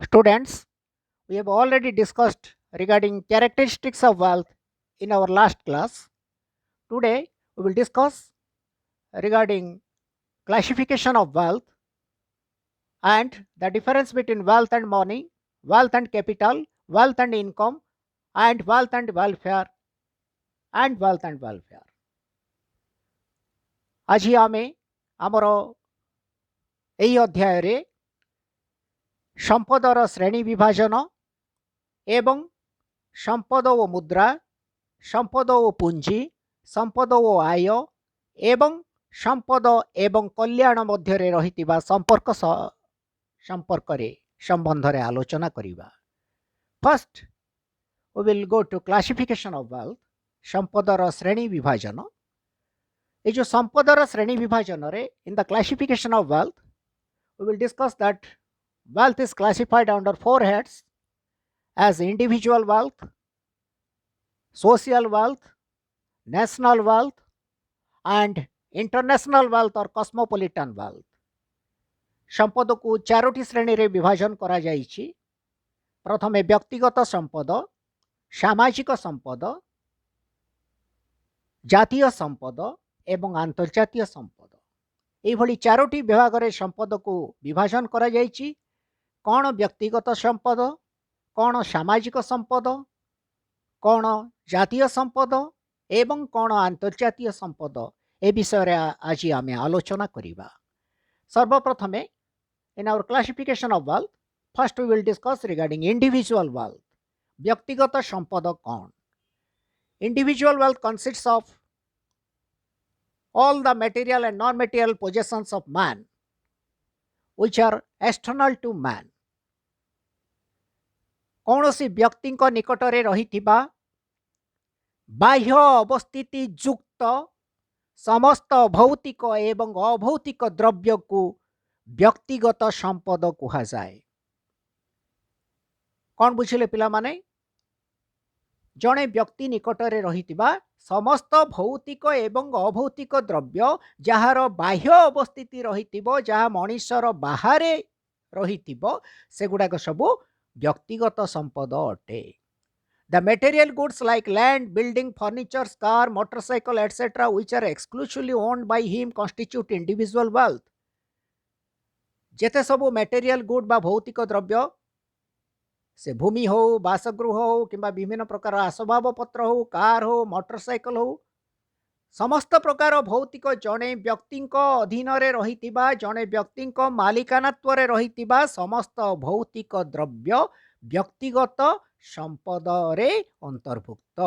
Students, we have already discussed regarding characteristics of wealth in our last class. Today, we will discuss regarding classification of wealth and the difference between wealth and money, wealth and capital, wealth and income, and wealth and welfare, and wealth and welfare. ଆଜି ଆମେ ଆମର ଏହି ଅଧ୍ୟାୟରେ ସମ୍ପଦର ଶ୍ରେଣୀ ବିଭାଜନ ଏବଂ ସମ୍ପଦ ଓ ମୁଦ୍ରା, ସମ୍ପଦ ଓ ପୁଞ୍ଜି, ସମ୍ପଦ ଓ ଆୟ ଏବଂ ସମ୍ପଦ ଏବଂ କଲ୍ୟାଣ ମଧ୍ୟରେ ରହିଥିବା ସମ୍ପର୍କରେ ସମ୍ବନ୍ଧରେ ଆଲୋଚନା କରିବା। First we will go to classification of wealth, ସମ୍ପଦର ଶ୍ରେଣୀ ବିଭାଜନ। ଏ ଯେଉଁ ସମ୍ପଦର ଶ୍ରେଣୀ ବିଭାଜନରେ in the classification of wealth we will discuss that wealth is classified under four heads as individual wealth, social wealth, national wealth, and international wealth or cosmopolitan wealth. ସମ୍ପଦକୁ ଚାରୋଟି ଶ୍ରେଣୀରେ ବିଭାଜନ କରାଯାଇଛି। ପ୍ରଥମେ ବ୍ୟକ୍ତିଗତ ସମ୍ପଦ, ସାମାଜିକ ସମ୍ପଦ, ଜାତୀୟ ସମ୍ପଦ ଏବଂ ଆନ୍ତର୍ଜାତୀୟ ସମ୍ପଦ। ଏହିଭଳି ଚାରୋଟି ବିଭାଗରେ ସମ୍ପଦକୁ ବିଭାଜନ କରାଯାଇଛି। କ'ଣ ବ୍ୟକ୍ତିଗତ ସମ୍ପଦ, କ'ଣ ସାମାଜିକ ସମ୍ପଦ, କ'ଣ ଜାତୀୟ ସମ୍ପଦ ଏବଂ କ'ଣ ଆନ୍ତର୍ଜାତୀୟ ସମ୍ପଦ, ଏ ବିଷୟରେ ଆଜି ଆମେ ଆଲୋଚନା କରିବା। ସର୍ବପ୍ରଥମେ in our classification of wealth, first we will discuss regarding individual wealth. ବ୍ୟକ୍ତିଗତ ସମ୍ପଦ କ'ଣ? Individual wealth consists of all the material and non-material possessions of man which are external to man. କୌଣସି ବ୍ୟକ୍ତିଙ୍କ ନିକଟରେ ରହିଥିବା ବାହ୍ୟ ଅବସ୍ଥିତି ଯୁକ୍ତ ସମସ୍ତ ଭୌତିକ ଏବଂ ଅଭୌତିକ ଦ୍ରବ୍ୟକୁ ବ୍ୟକ୍ତିଗତ ସମ୍ପଦ କୁହାଯାଏ। କ'ଣ ବୁଝିଲେ ପିଲାମାନେ? ଜଣେ ବ୍ୟକ୍ତି ନିକଟରେ ରହିଥିବା ସମସ୍ତ ଭୌତିକ ଏବଂ ଅଭୌତିକ ଦ୍ରବ୍ୟ ଯାହାର ବାହ୍ୟ ଅବସ୍ଥିତି ରହିଥିବ, ଯାହା ମଣିଷର ବାହାରେ ରହିଥିବ, ସେଗୁଡ଼ାକ ସବୁ ବ୍ୟକ୍ତିଗତ ସମ୍ପଦ ଅଟେ। The material goods like land, building, furniture, car, motorcycle, etc., which are exclusively owned by him constitute individual wealth. ଯେତେ ସବୁ ମ୍ୟାଟେରିଆଲ ଗୁଡ୍ ବା ଭୌତିକ ଦ୍ରବ୍ୟ, ସେ ଭୂମି ହଉ, ବାସଗୃହ ହଉ କିମ୍ବା ବିଭିନ୍ନ ପ୍ରକାର ଆସବାବପତ୍ର ହଉ, କାର ହଉ, ମୋଟରସାଇକେଲ ହଉ, ସମସ୍ତ ପ୍ରକାର ଭୌତିକ ଜଣେ ବ୍ୟକ୍ତିଙ୍କ ଅଧୀନରେ ରହିଥିବା, ଜଣେ ବ୍ୟକ୍ତିଙ୍କ ମାଲିକାନାତ୍ୱରେ ରହିଥିବା ସମସ୍ତ ଭୌତିକ ଦ୍ରବ୍ୟ ବ୍ୟକ୍ତିଗତ ସମ୍ପଦରେ ଅନ୍ତର୍ଭୁକ୍ତ।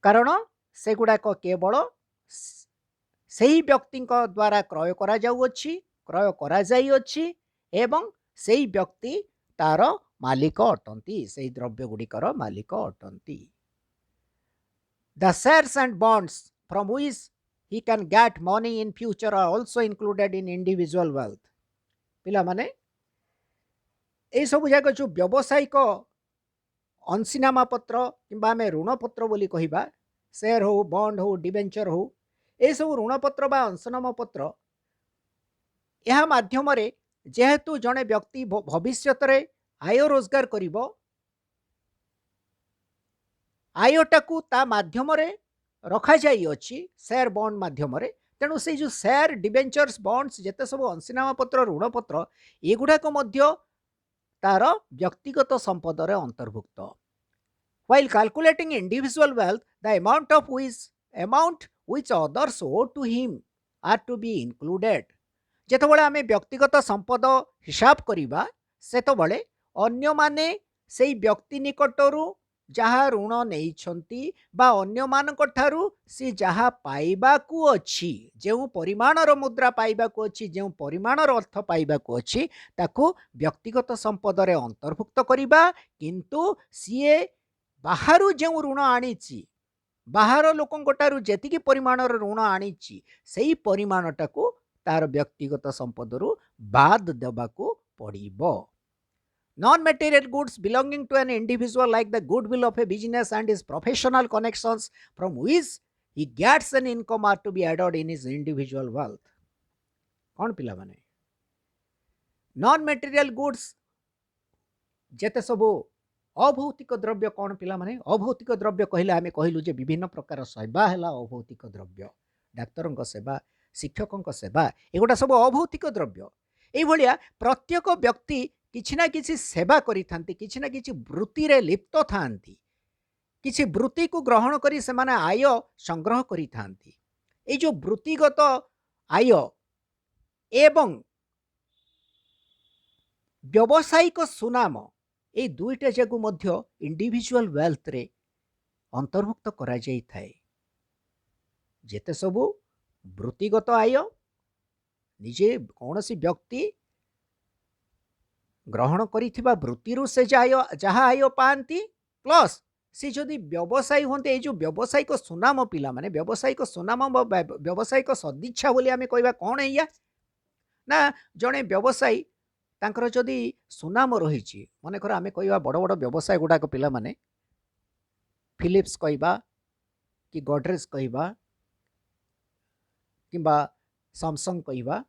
କାରଣ ସେଗୁଡ଼ାକ କେବଳ ସେହି ବ୍ୟକ୍ତିଙ୍କ ଦ୍ୱାରା କ୍ରୟ କରାଯାଇଅଛି ଏବଂ ସେହି ବ୍ୟକ୍ତି ତାର ମାଲିକ ଅଟନ୍ତି, ସେହି ଦ୍ରବ୍ୟ ଗୁଡ଼ିକର ମାଲିକ ଅଟନ୍ତି। The shares and bonds from which he can get money in future are also included in individual wealth. ପିଲାମାନେ, ଏଇସବୁ ଯାକ ଯେଉଁ ବ୍ୟବସାୟିକ ଅଂଶୀନାମା ପତ୍ର କିମ୍ବା ଆମେ ଋଣପତ୍ର ବୋଲି କହିବା, ସେୟାର ହଉ, ବଣ୍ଡ ହଉ, ଡିବେଞ୍ଚର ହଉ, ଏସବୁ ଋଣପତ୍ର ବା ଅଂଶନାମା ପତ୍ର, ଏହା ମାଧ୍ୟମରେ ଯେହେତୁ ଜଣେ ବ୍ୟକ୍ତି ଭବିଷ୍ୟତରେ ଆୟ ରୋଜଗାର କରିବ, ଆୟଟାକୁ ତା ମାଧ୍ୟମରେ ରଖାଯାଇଅଛି ସେୟାର ବଣ୍ଡ ମାଧ୍ୟମରେ। ତେଣୁ ସେଇ ଯେଉଁ ସେୟାର, ଡିବେଞ୍ଚର୍ସ, ବଣ୍ଡସ୍, ଯେତେ ସବୁ ଅଂଶୀନାମା ପତ୍ର, ଋଣପତ୍ର, ଏଗୁଡ଼ାକ ମଧ୍ୟ ତାର ବ୍ୟକ୍ତିଗତ ସମ୍ପଦରେ ଅନ୍ତର୍ଭୁକ୍ତ। While calculating individual wealth, the amount which others owe to him are to be included. ଯେତେବେଳେ ଆମେ ବ୍ୟକ୍ତିଗତ ସମ୍ପଦ ହିସାବ କରିବା, ସେତେବେଳେ ଅନ୍ୟମାନେ ସେଇ ବ୍ୟକ୍ତି ନିକଟରୁ ଯାହା ଋଣ ନେଇଛନ୍ତି ବା ଅନ୍ୟମାନଙ୍କ ଠାରୁ ସେ ଯାହା ପାଇବାକୁ ଅଛି, ଯେଉଁ ପରିମାଣର ମୁଦ୍ରା ପାଇବାକୁ ଅଛି, ଯେଉଁ ପରିମାଣର ଅର୍ଥ ପାଇବାକୁ ଅଛି, ତାକୁ ବ୍ୟକ୍ତିଗତ ସମ୍ପଦରେ ଅନ୍ତର୍ଭୁକ୍ତ କରିବା। କିନ୍ତୁ ସିଏ ବାହାରୁ ଯେଉଁ ଋଣ ଆଣିଛି, ବାହାର ଲୋକଙ୍କ ଠାରୁ ଯେତିକି ପରିମାଣର ଋଣ ଆଣିଛି, ସେଇ ପରିମାଣଟାକୁ ତାର ବ୍ୟକ୍ତିଗତ ସମ୍ପଦରୁ ବାଦ ଦେବାକୁ ପଡ଼ିବ। Non-material goods belonging to an individual like the goodwill of a business and his professional connections from which he gets an income are to be added in his individual wealth. କ'ଣ ପିଲାମାନେ? नॉन मटेरियल गुड्स जेते सब अभौतिक द्रव्य कौन पिला माने अभौतिक द्रव्य कहले आमे कहलु जे विभिन्न प्रकार सेवा हैला अभौतिक द्रव्य डाक्तरଙ୍କ सेवा शिक्षकଙ୍କ सेवा एगोटा सब अभौतिक द्रव्य एई भलिया प्रत्येक व्यक्ति किछि ना किछि सेवा करिथांती किछि ना किछि वृत्ति रे लिप्त थांती किछि वृत्ति को ग्रहण करी से माने आय संग्रह करिथांती ए जो वृत्तिगत आय एवं व्यावसायिक सुनाम ए दुईटा जागु मध्य इंडिविजुअल वेल्थ रे अंतर्भुक्त करा जाई थाए जेते सबु वृत्तिगत आय निजे कौनसी व्यक्ति ग्रहण करिथिबा वृत्तिरु से जहा आय पांती प्लस से जदि व्यवसायी होते ये जो व्यावसायिक सुनाम पिला माने व्यावसायिक सुनाम व्यावसायिक सदिच्छा बोली आमे कहबा कौन है ना जड़े व्यवसायी तांकर जदि सुनाम रही मनकर आमे कहबा बड़ बड़ व्यवसाय गुड़ाक पिला माने फिलिप्स कहबा कि गडरेज कहबा किंबा सैमसंग कहबा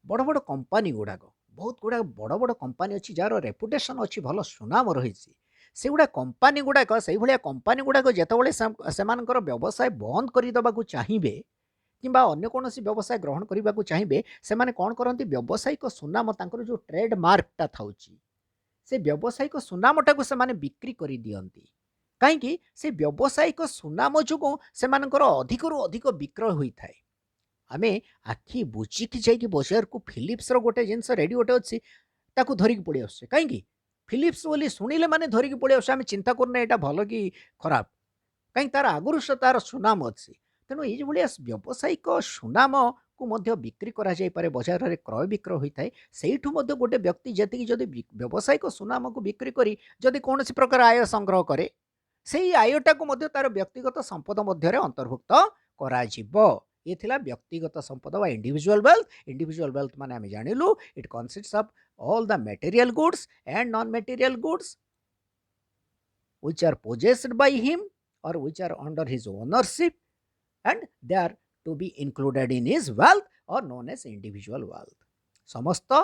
बड़ बड़ कंपनी गुड़ाक बहुत गुड़ा बड़ बड़ कंपनी अच्छी जार रेपुटेशन अच्छी भल सुनाम रही से गुड़ा कंपनी गुड़ाक से भाया कंपनी गुड़ाक जिते से व्यवसाय बंद करदेवा चाहिए किंबा अन्य कौन व्यवसाय ग्रहण करने को चाहिए से मैंने कौन करती व्यावसायिक सुनाम तांकर जो ट्रेड मार्कटा था से व्यावसायिक सुनामटा को से बिक्री कर दियंती कहीं से व्यावसायिक सुनाम जो से अधिक रु अधिक विक्रय होता है आमे आखि बुझिकी जाइए बजार को फिलिप्स गोटे जिनस रेडी गोटे अच्छी ताकू धरिकी पड़े आस कहीं फिलिप्स बोली शुणिले माने धरिकी पड़े आस आम चिंता करना यहाँ भल कि खराब कहीं तार आगुरी से तार सुनाम अच्छी तेणु ये भाया व्यावसायिक सुनाम को बिक्री करा जाई पारे बजार में क्रय विक्रय होता है सेठू गोटे व्यक्ति जी जदि व्यावसायिक सुनाम को बिक्री करी जदि कौन प्रकार आय संग्रह करे से आयटा को तार व्यक्तिगत संपद मध्य अंतर्भुक्त करा ये थिला व्यक्तिगत संपद वा इंडिविजुअल वेल्थ माने आमे जानिलु it consists of all the material goods and non material goods which are possessed by him or which are under his ownership and they are to be included in his wealth or known as individual wealth समस्त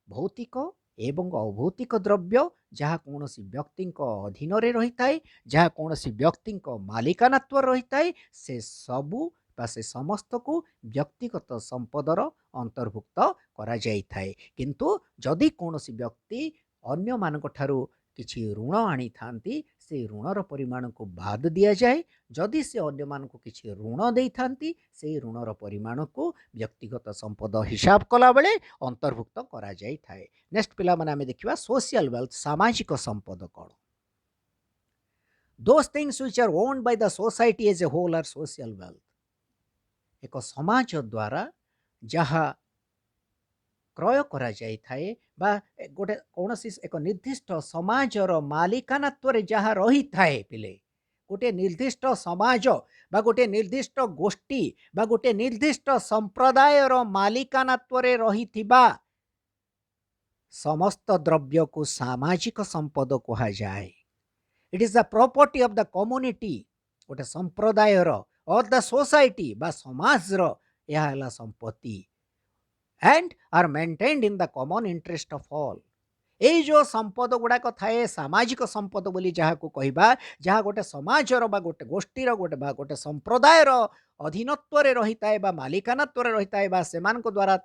भौतिक एवं अभौतिक द्रव्य जहाँ कौन व्यक्ति अधीन रही है जहाँ कौन व्यक्ति मालिकानात्व रही है से सबू से समस्त को व्यक्तिगत संपदर अंतर्भुक्त करा जाई थाए किंतु जदि कौन व्यक्ति अन्य मानक ठारू किछि ऋण आनी थांती से ऋणर परिमाण को बाद दिया जाए जदि से अन्य मानक किछि ऋण दे थांती से ऋणर परिमाण को व्यक्तिगत संपद हिसाब कला बेले अंतर्भुक्त करा जाई थाए नेक्स्ट पिला माने आमे देखिबा सोशल वेल्थ सामाजिक संपद कौन those things which are owned by the society as a whole are social wealth एक समाज द्वारा जहाँ क्रय करा जाई थाए बा गोटे कौन एक निर्दिष्ट समाजर मालिकानात्व जहाँ रही थाए पिले गोटे निर्दिष्ट समाज बा गोटे निर्दिष्ट गोष्ठी बा गोटे निर्दिष्ट संप्रदायर मालिकानात्व रही थिबा समस्त द्रव्य को सामाजिक संपद कहा जाए it is the property of the community गोटे संप्रदायर और द सोसाइटी बा समाजर यह है संपत्ति and are maintained in the common interest of all ये जो संपद गुड़ाक थाए सामाजिक संपद बोली जहाँ को कहबा जहाँ गोटे समाजर बा गोटे गोष्ठीर गोटे बा गोटे संप्रदायर अधीनत्व रही थाए बा मालिकानात्व रही थाए बा सेमानक द्वारा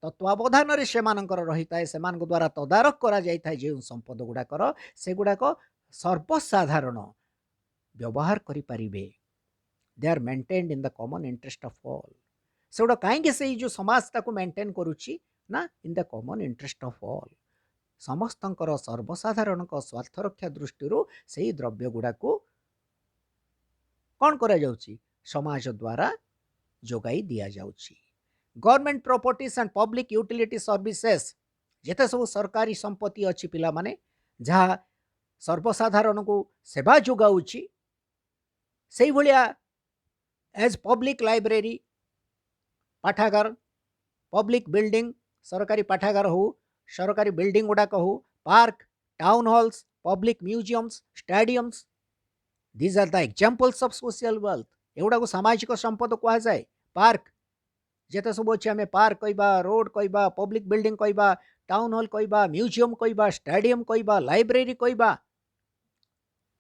तत्वावधान रे सेमानकर रही थाए सेमानक द्वारा तदारख करा जाई थाए जे संपद गुड़ाकर से गुड़ाक सर्वसाधारण व्यवहार करि परिबे they are maintained in the common interest of all से गुड़ा कहीं से जो समाज ताको मेंटेन करुच्ची ना in the common interest of all समस्तंकर सर्वसाधारण स्वार्थ रक्षा दृष्टि से द्रव्य गुड़ा को कौन करा जाउची समाज द्वारा जोगाई दिया जाउची government properties and public utility services जेते सब सरकारी संपत्ति अच्छी पिला माने जहाँ सर्वसाधारण को सेवा जोगाउची से भलिया एज पब्लिक लाइब्रेरी पाठागार पब्लिक बिल्डिंग सरकारी पाठागार हो सरकारी बिल्डिंग गुड़ाक हो park town halls public museums stadiums these are the examples of social wealth एगुड़ा को सामाजिक संपद कह जाए पार्क जेते सब अच्छे आम पार्क कहबा रोड कहबा पब्लिक बिल्डिंग कहबा टाउन हॉल कहबा म्यूजियम कहबा स्टेडियम कहबा लाइब्रेरी कहबा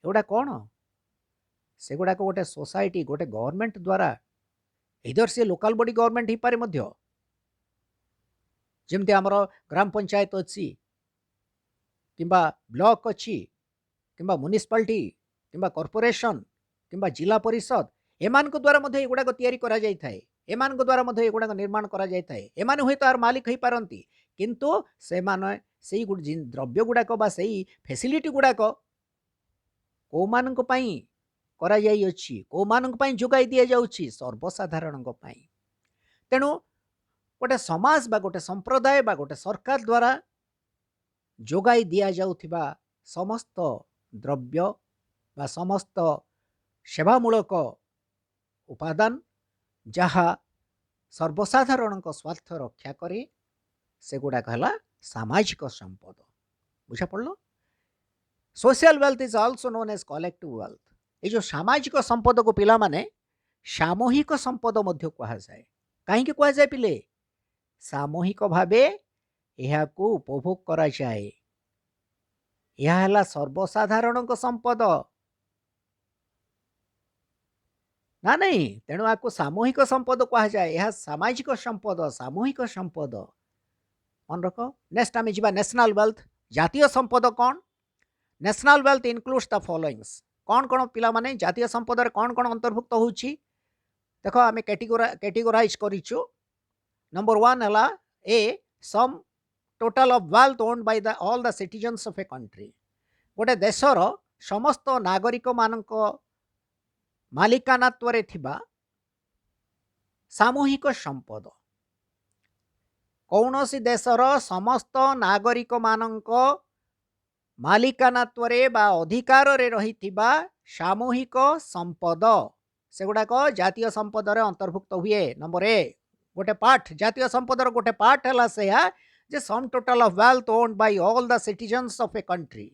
एगुड़ा कौन से गुड़ाक गोटे सोसाइटी गोटे गवर्नमेंट द्वारा इधर से लोकल बॉडी गवर्नमेंट ही पारे मध्य जमती आमर ग्राम पंचायत अच्छी किंबा ब्लॉक अच्छी किंबा म्युनिसिपालिटी किंबा कॉर्पोरेशन किंबा जिला परिषद एमान द्वारा मध्य एगुड़ाक तैयारी करा जाय थाए एमान द्वारा मध्य एगुड़ाक निर्माण करा जाय थाए एमान हुए तार मालिक हो पारती किंतु से माने सेई द्रव्य गुड़ाक बा सेई फैसिलिटी गुड़ाक को मानक पई करा जाई अछि को मानक पई जोगाई दिया जाउछि सर्वसाधारण को पई तेणु गोटे समाज बा गोटे संप्रदाय बा गोटे सरकार द्वारा जोगाई दिया जाउथिबा समस्त द्रव्य बा समस्त सेवामूलक उपादान जहा सर्वसाधारण स्वार्थ रक्षा करे से गुड़ाक है सामाजिक संपद बुझा पड़ल social wealth is also known as collective wealth ये जो सामाजिक संपद को पिला माने सामूहिक संपद मध्य कहा जाए कहीं कहा जाए पिले सामूहिक भावे यह को उपभोग करा जाए यह है सर्वसाधारण संपद ना नहीं तेणु आपको सामूहिक संपद कहा जाए यह सामाजिक संपद सामूहिक संपद मन रख नेक्स्ट आम जा नेशनल वेल्थ जातीय संपद कौन national wealth includes the followings कौन कौन पिला माने जातीय संपद रे कौन कौन अंतर्भुक्त होउछि देखो आम कैटेगोराइज करिछु नंबर 1 हला a sum total of wealth owned by the all the citizens of a country गोटे देशर समस्त नागरिक मानक मालिकानात्व रे थिबा सामूहिक संपद कौनसी देशर समस्त नागरिक मानक मालिकानात्व रे बा अधिकार रे रहिथिबा सामूहिक संपद से गुड़ाक जातीय संपद रे अंतर्भुक्त हुए नंबर ए गोटे पार्ट जातीय संपद रो गोटे पार्ट है से जे sum total of wealth owned by all the citizens of a country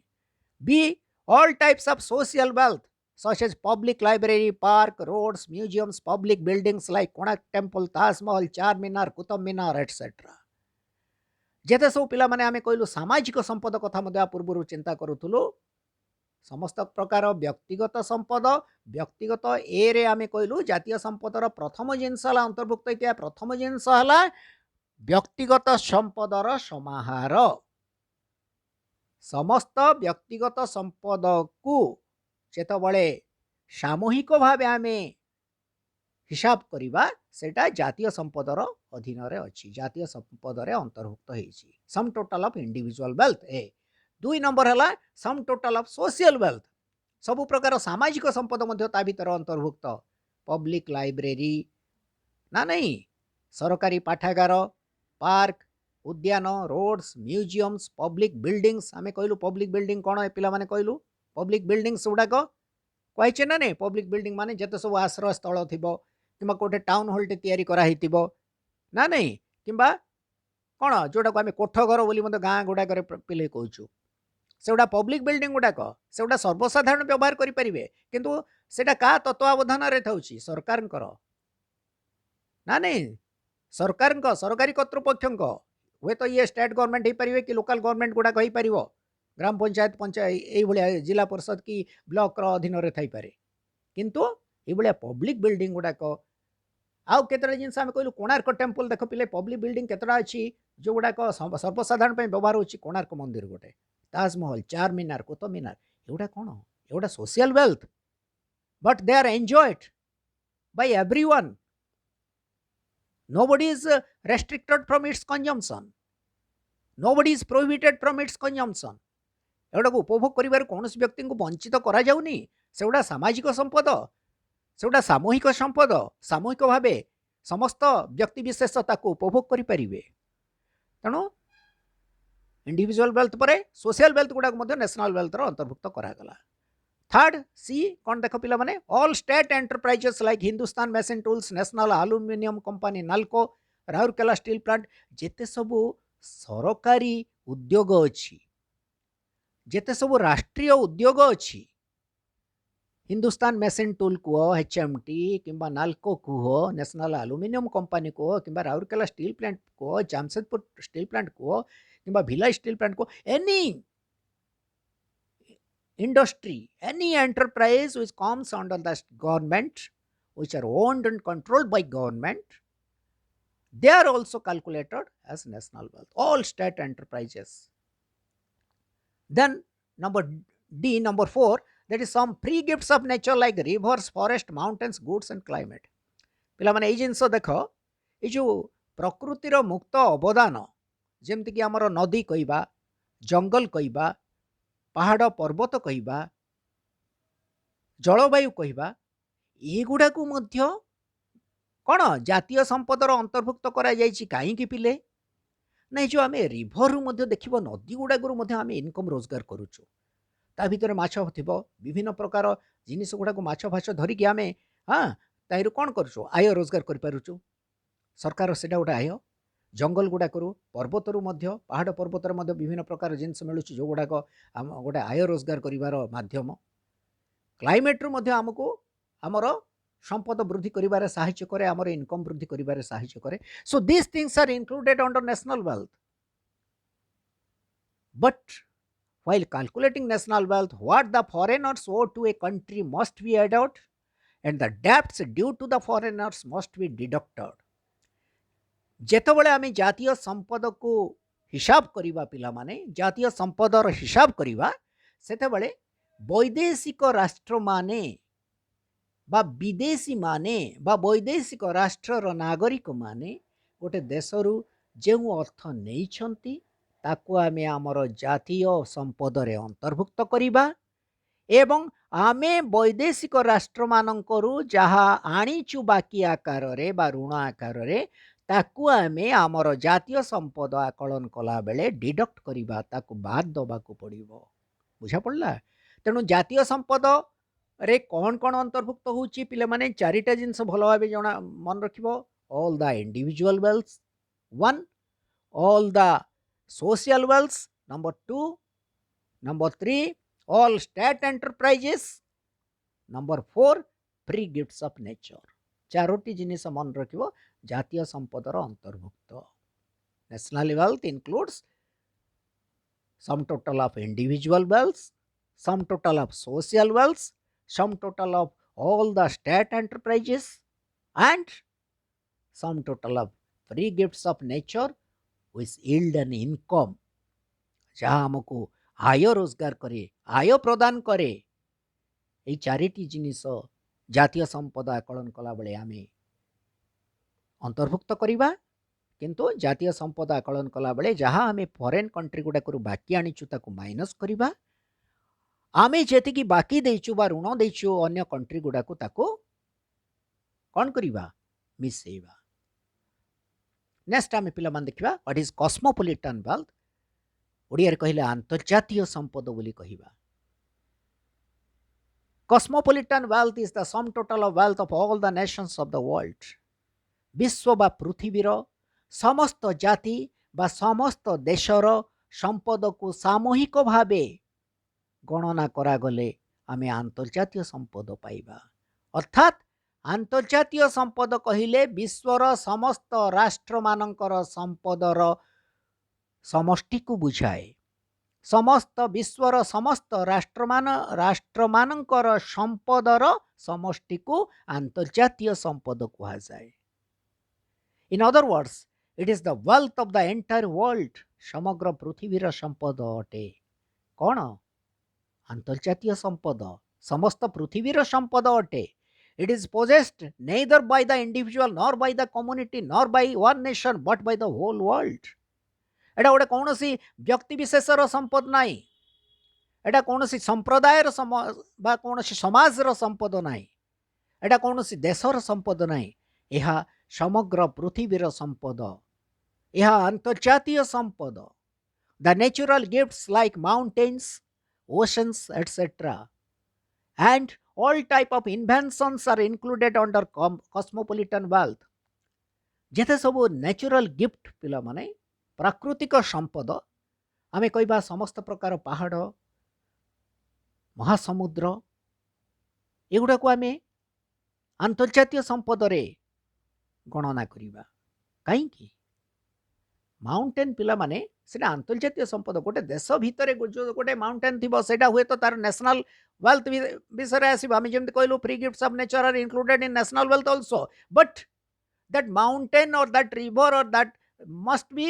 B all types of social wealth such as public library, park, roads, museums, public buildings like Konark Temple, Taj Mahal, Charminar, Qutub Minar, etc. जेते सब पिला माने आमे कहलु सामाजिक संपद कथा मध्ये पूर्व चिंता करूथुलु समस्त प्रकार व्यक्तिगत संपद व्यक्तिगत ए रे आमे कहलु जातीय संपदर प्रथम जिनस हला अंतर्भुक्त इतिहा प्रथम जिनस हला व्यक्तिगत संपदर समाहार समस्त व्यक्तिगत संपद को जेतबळे सामूहिक भावे आमे हिसाब करिबा सेटा जातीय संपदर अधीन रे अछि जातीय संपद रे अंतर्भुक्त हेछि sum total of individual wealth ए 2 नंबर हला sum total of social wealth सब प्रकार सामाजिक संपद मध्ये ता भीतर अंतर्भुक्त पब्लिक लाइब्रेरी ना नहीं सरकारी पाठागार पार्क उद्यान रोड्स म्यूजियम्स पब्लिक बिल्डिंग्स आमे कहलु पब्लिक बिल्डिंग कोन ए पिला माने कहलु पब्लिक बिल्डिंग्स गुड़ाक कही ना नहीं पब्लिक बिल्डिंग माने जते सब आश्रय स्थल थी कि गोटे टाउन हॉल टे या ना नहीं कि कौन जोटा को आम कोठघर बोली मतलब गाँ गुड़ाक पिले कहूँ से गुड़ा पब्लिक बिल्डिंग गुड़ाक से गुड़ा सर्वसाधारण व्यवहार करें किंतु सेटा का तत्वावधान रे थाउछि सरकार ना नहीं सरकार सरकारी कर्तृपक्ष हुए तो ये स्टेट गवर्नमेंट हो पारे कि लोकल गवर्नमेंट गुड़ाक हो पार ग्राम पंचायत पंचायत जिला परिषद की ब्लॉक अधीन रे थाई पारे किंतु ये पब्लिक बिल्डिंग गुड़ाक आउ केतरा जिनस आम कहलु कोणार्क टेम्पल देख पिले पब्लिक बिल्डिंग केतरा अच्छी जो गुड़ाक सर्वसाधारण व्यवहार होछि कोणार्क मंदिर गोटे ताजमहल चारमीनार कुतुब मीनार एगुड़ा कौन एगुड़ा social wealth but they are enjoyed by everyone nobody is restricted from its consumption nobody is prohibited from its consumption एगुड़ा को उपभोग करिबार कौनसी व्यक्ति को वंचित करा जाउनी सेगुड़ा सामाजिक संपद सेगुड़ा सामूहिक संपद सामूहिक भावे समस्त व्यक्ति विशेष ताको उपभोग करि परिबे तेणु इंडिविजुअल वेल्थ पर सोशल वेल्थ गुड़ा नेशनल वेल्थ अंतर्भुक्त करागला थर्ड सी कौन देख पिला माने all state enterprises like Hindustan machine tools national aluminium company NALCO Rourkela steel plant जेते सबु सरकारी उद्योग अछि जेते सबु राष्ट्रीय उद्योग अछि हिंदुस्तान मेसिन टूल को एचएमटी किंबा नाल्को को नेशनल एल्युमिनियम कंपनी को किंबा राउरकेला स्टील प्लांट को जामशेदपुर स्टील प्लांट को किंबा भिलाई स्टील प्लांट को any industry, any enterprise which comes under the government, which are owned and controlled by government, they are also calculated as national wealth, all state enterprises. Then number 4, that is some free gifts of nature like rivers, forest, mountains, goods and climate. ପିଲାମାନେ ଏଇ ଜିନିଷ ଦେଖ, ଏଇ ଯେଉଁ ପ୍ରକୃତିର ମୁକ୍ତ ଅବଦାନ, ଯେମିତିକି ଆମର ନଦୀ କହିବା, ଜଙ୍ଗଲ କହିବା, ପାହାଡ଼ ପର୍ବତ କହିବା, ଜଳବାୟୁ କହିବା, ଏଗୁଡ଼ାକୁ ମଧ୍ୟ କ'ଣ ଜାତୀୟ ସମ୍ପଦର ଅନ୍ତର୍ଭୁକ୍ତ କରାଯାଇଛି। କାହିଁକି ପିଲେ? ନା ଏ ଯେଉଁ ଆମେ ରିଭରରୁ ମଧ୍ୟ ଦେଖିବ, ନଦୀ ଗୁଡ଼ାକରୁ ମଧ୍ୟ ଆମେ ଇନକମ୍ ରୋଜଗାର କରୁଛୁ। ତା ଭିତରେ ମାଛ ଥିବ, ବିଭିନ୍ନ ପ୍ରକାର ଜିନିଷ ଗୁଡ଼ାକୁ ମାଛ ଫାଛ ଧରିକି ଆମେ ତାହିଁରୁ କ'ଣ କରୁଛୁ? ଆୟ ରୋଜଗାର କରିପାରୁଛୁ। ସରକାର ସେଇଟା ଗୋଟେ ଆୟ। ଜଙ୍ଗଲ ଗୁଡ଼ାକରୁ, ପର୍ବତରୁ ମଧ୍ୟ, ପାହାଡ଼ ପର୍ବତରେ ମଧ୍ୟ ବିଭିନ୍ନ ପ୍ରକାର ଜିନିଷ ମିଳୁଛି, ଯେଉଁଗୁଡ଼ାକ ଆମ ଗୋଟେ ଆୟ ରୋଜଗାର କରିବାର ମାଧ୍ୟମ। କ୍ଲାଇମେଟ୍ରୁ ମଧ୍ୟ ଆମକୁ ଆମର ସମ୍ପଦ ବୃଦ୍ଧି କରିବାରେ ସାହାଯ୍ୟ କରେ, ଆମର ଇନକମ୍ ବୃଦ୍ଧି କରିବାରେ ସାହାଯ୍ୟ କରେ। So this things R included under national wealth. But while calculating national wealth, what the foreigners owe to a country must be added out and the debts due to the foreigners must be deducted. ଯେତେବେଳେ ଆମେ ଜାତୀୟ ସମ୍ପଦକୁ ହିସାବ କରିବା, ପିଲାମାନେ ଜାତୀୟ ସମ୍ପଦର ହିସାବ କରିବା, ସେତେବେଳେ ବୈଦେଶିକ ରାଷ୍ଟ୍ରମାନେ ବା ବିଦେଶୀମାନେ ବା ବୈଦେଶିକ ରାଷ୍ଟ୍ରର ନାଗରିକମାନେ ଗୋଟେ ଦେଶରୁ ଯେଉଁ ଅର୍ଥ ନେଇଛନ୍ତି ତାକୁ ଆମେ ଆମର ଜାତୀୟ ସମ୍ପଦରେ ଅନ୍ତର୍ଭୁକ୍ତ କରିବା ଏବଂ ଆମେ ବୈଦେଶିକ ରାଷ୍ଟ୍ରମାନଙ୍କରୁ ଯାହା ଆଣିଛୁ ବାକି ଆକାରରେ ବା ଋଣ ଆକାରରେ, ତାକୁ ଆମେ ଆମର ଜାତୀୟ ସମ୍ପଦ ଆକଳନ କଲାବେଳେ ଡିଡକ୍ଟ କରିବା, ତାକୁ ବାଦ ଦେବାକୁ ପଡ଼ିବ। ବୁଝା ପଡ଼ିଲା? ତେଣୁ ଜାତୀୟ ସମ୍ପଦରେ କ'ଣ କ'ଣ ଅନ୍ତର୍ଭୁକ୍ତ ହେଉଛି ପିଲାମାନେ? 4ଟା ଜିନିଷ ଭଲ ଭାବେ ମନେ ରଖିବ। All the individual wealth, 1, all the social wealth, number 2, number 3, all state enterprises, number 4, free gifts of nature. 4ଟି ଜିନିଷ ମନେ ରଖିବ ଜାତୀୟ ସମ୍ପଦର ଅନ୍ତର୍ଭୁକ୍ତ। national wealth includes sum total of individual wealth, sum total of social wealth, sum total of all the state enterprises and sum total of free gifts of nature with yield and income, ଯାହା ଆମକୁ ଆୟ ରୋଜଗାର କରେ, ଆୟ ପ୍ରଦାନ କରେ। এই 4ଟି ଜିନିଷ ଜାତୀୟ ସମ୍ପଦ ଆକଳନ କଲାବେଳେ ଆମେ ଅନ୍ତର୍ଭୁକ୍ତ କରିବା। କିନ୍ତୁ ଜାତୀୟ ସମ୍ପଦ ଆକଳନ କଲାବେଳେ ଯାହା ଆମେ ଫରେନ୍ କଣ୍ଟ୍ରି ଗୁଡ଼ାକରୁ ବାକି ଆଣିଛୁ ତାକୁ ମାଇନସ୍ କରିବା। ଆମେ ଯେତିକି ବାକି ଦେଇଛୁ ବା ଋଣ ଦେଇଛୁ ଅନ୍ୟ କଣ୍ଟ୍ରି ଗୁଡ଼ାକୁ, ତାକୁ କ'ଣ କରିବା? ମିଶେଇବା। ନେକ୍ସଟ ଆମେ ପିଲାମାନେ ଦେଖିବା ହ୍ୱାଟ୍ ଇଜ୍ କସ୍ମୋପଲିଟାନ୍ ୱେଲ୍ଥ। ଓଡ଼ିଆରେ କହିଲେ ଆନ୍ତର୍ଜାତୀୟ ସମ୍ପଦ ବୋଲି କହିବା। Cosmopolitan wealth is the sum total of wealth of all the nations of the world. ବିଶ୍ୱ ବା ପୃଥିବୀର ସମସ୍ତ ଜାତି ବା ସମସ୍ତ ଦେଶର ସମ୍ପଦକୁ ସାମୂହିକ ଭାବେ ଗଣନା କରାଗଲେ ଆମେ ଆନ୍ତର୍ଜାତୀୟ ସମ୍ପଦ ପାଇବା। ଅର୍ଥାତ୍ ଆନ୍ତର୍ଜାତୀୟ ସମ୍ପଦ କହିଲେ ବିଶ୍ୱର ସମସ୍ତ ରାଷ୍ଟ୍ରମାନଙ୍କର ସମ୍ପଦର ସମଷ୍ଟିକୁ ବୁଝାଏ। ସମସ୍ତ ବିଶ୍ୱର ସମସ୍ତ ରାଷ୍ଟ୍ରମାନଙ୍କର ସମ୍ପଦର ସମଷ୍ଟିକୁ ଆନ୍ତର୍ଜାତୀୟ ସମ୍ପଦ କୁହାଯାଏ। In other words, it is the wealth of the entire world. ସମଗ୍ର ପୃଥିବୀର ସମ୍ପଦ ଅଟେ। କ'ଣ? ଆନ୍ତର୍ଜାତୀୟ ସମ୍ପଦ ସମସ୍ତ ପୃଥିବୀର ସମ୍ପଦ ଅଟେ। It is possessed neither by the individual nor by the community nor by one nation but by the whole world. ଏଇଟା ଗୋଟେ କୌଣସି ବ୍ୟକ୍ତି ବିଶେଷର ସମ୍ପଦ ନାହିଁ। ଏଇଟା କୌଣସି ସମ୍ପ୍ରଦାୟର ବା କୌଣସି ସମାଜର ସମ୍ପଦ ନାହିଁ। ଏଇଟା କୌଣସି ଦେଶର ସମ୍ପଦ ନାହିଁ। ଏହା ସମଗ୍ର ପୃଥିବୀର ସମ୍ପଦ। ଏହା ଆନ୍ତର୍ଜାତୀୟ ସମ୍ପଦ। The natural gifts like mountains, oceans, etc. and all type of inventions are included under cosmopolitan wealth. ଯେତେ ସବୁ ନ୍ୟାଚୁରାଲ ଗିଫ୍ଟ ପିଲାମାନେ, ପ୍ରାକୃତିକ ସମ୍ପଦ, ଆମେ କହିବା ସମସ୍ତ ପ୍ରକାର ପାହାଡ଼, ମହାସମୁଦ୍ର, ଏଗୁଡ଼ାକୁ ଆମେ ଆନ୍ତର୍ଜାତୀୟ ସମ୍ପଦରେ ଗଣନା କରିବା। କାହିଁକି? ମାଉଣ୍ଟେନ୍ ପିଲାମାନେ ସେଟା ଆନ୍ତର୍ଜାତୀୟ ସମ୍ପଦ। ଗୋଟେ ଦେଶ ଭିତରେ ଗୋଟେ ମାଉଣ୍ଟେନ୍ ଥିବ ସେଇଟା ହୁଏତ ତାର ନ୍ୟାସନାଲ୍ ୱେଲ୍ଥ ବିଷୟରେ ଆସିବ। ଆମେ ଯେମିତି କହିଲୁ free gifts of nature are included in national wealth also. But that mountain or that river or that must be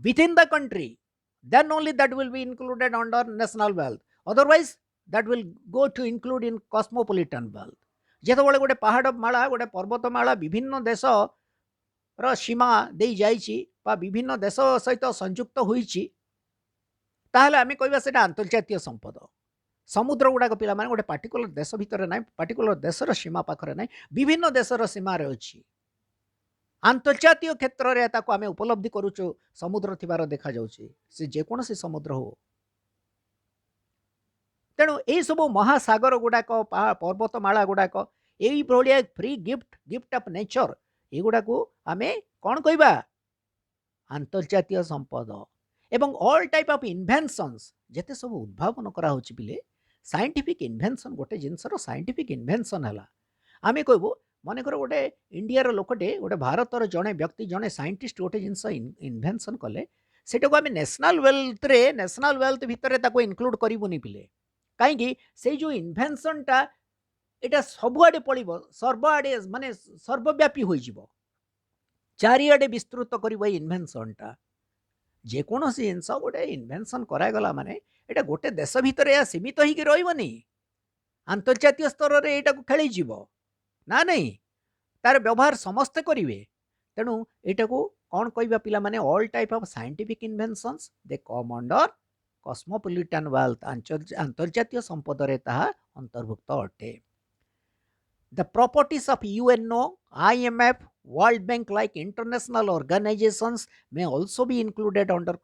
within the country, then only that will be included under national wealth. Otherwise that will go to include in cosmopolitan wealth. ଯେତେବେଳେ ଗୋଟେ ପାହାଡ଼ ମାଳା ଗୋଟେ ପର୍ବତମାଳା ବିଭିନ୍ନ ଦେଶର ସୀମା ଦେଇ ଯାଇଛି ବା ବିଭିନ୍ନ ଦେଶ ସହିତ ସଂଯୁକ୍ତ ହୋଇଛି, ତାହେଲେ ଆମେ କହିବା ସେଟା ଆନ୍ତର୍ଜାତୀୟ ସମ୍ପଦ। ସମୁଦ୍ର ଗୁଡ଼ାକ ପିଲାମାନେ ଗୋଟେ ପାର୍ଟିକୁଲାର ଦେଶ ଭିତରେ ନାହିଁ, ପାର୍ଟିକୁଲାର ଦେଶର ସୀମା ପାଖରେ ନାହିଁ, ବିଭିନ୍ନ ଦେଶର ସୀମାରେ ଅଛି। ଆନ୍ତର୍ଜାତୀୟ କ୍ଷେତ୍ରରେ ତାକୁ ଆମେ ଉପଲବ୍ଧି କରୁଛୁ ସମୁଦ୍ର ଥିବାର ଦେଖାଯାଉଛି, ସେ ଯେକୌଣସି ସମୁଦ୍ର ହଉ। ତେଣୁ ଏହିସବୁ ମହାସାଗର ଗୁଡ଼ାକ ପର୍ବତମାଳା ଗୁଡ଼ାକ ଏଇଭଳିଆ ଫ୍ରି ଗିଫ୍ଟ ଅଫ୍ ନେଚର, ଏଗୁଡ଼ାକୁ ଆମେ କ'ଣ କହିବା? ଆନ୍ତର୍ଜାତୀୟ ସମ୍ପଦ। ଏବଂ ଅଲ୍ ଟାଇପ୍ ଅଫ୍ ଇନଭେନ୍ସନ୍ସ, ଯେତେ ସବୁ ଉଦ୍ଭାବନ କରାହେଉଛି ପିଲେ, ସାଇଣ୍ଟିଫିକ୍ ଇନଭେନ୍ସନ୍, ଗୋଟେ ଜିନିଷର ସାଇଣ୍ଟିଫିକ୍ ଇନଭେନ୍ସନ୍ ହେଲା, ଆମେ କହିବୁ ମନେକର ଗୋଟେ ଇଣ୍ଡିଆର ଲୋକଟେ, ଗୋଟେ ଭାରତର ଜଣେ ବ୍ୟକ୍ତି, ଜଣେ ସାଇଣ୍ଟିଷ୍ଟ ଗୋଟେ ଜିନିଷ ଇନଭେନ୍ସନ୍ କଲେ, ସେଟାକୁ ଆମେ ନ୍ୟାସନାଲ୍ ୱେଲ୍ଥ ଭିତରେ ତାକୁ ଇନକ୍ଲୁଡ୍ କରିବୁନି ପିଲେ। କାହିଁକି? ସେଇ ଯେଉଁ ଇନଭେନ୍ସନ୍ଟା ଏଇଟା ସବୁଆଡ଼େ ପଳିବ, ସର୍ବଆଡ଼େ ମାନେ ସର୍ବବ୍ୟାପୀ ହୋଇଯିବ, ଚାରିଆଡ଼େ ବିସ୍ତୃତ କରିବ ଏଇ ଇନଭେନ୍ସନ୍ଟା। ଯେକୌଣସି ଜିନିଷ ଗୋଟେ ଇନଭେନ୍ସନ୍ କରାଗଲା ମାନେ ଏଇଟା ଗୋଟେ ଦେଶ ଭିତରେ ଏହା ସୀମିତ ହେଇକି ରହିବନି, ଆନ୍ତର୍ଜାତୀୟ ସ୍ତରରେ ଏଇଟାକୁ ଖେଳିଯିବ ନା ନାହିଁ, ତାର ବ୍ୟବହାର ସମସ୍ତେ କରିବେ। ତେଣୁ ଏଇଟାକୁ କ'ଣ କହିବା ପିଲାମାନେ? All type of scientific inventions they come under cosmopolitan wealth, ଆନ୍ତର୍ଜାତୀୟ ସମ୍ପଦରେ ତାହା ଅନ୍ତର୍ଭୁକ୍ତ ଅଟେ। The properties of UNO, IMF, World Bank like international organizations may also be included under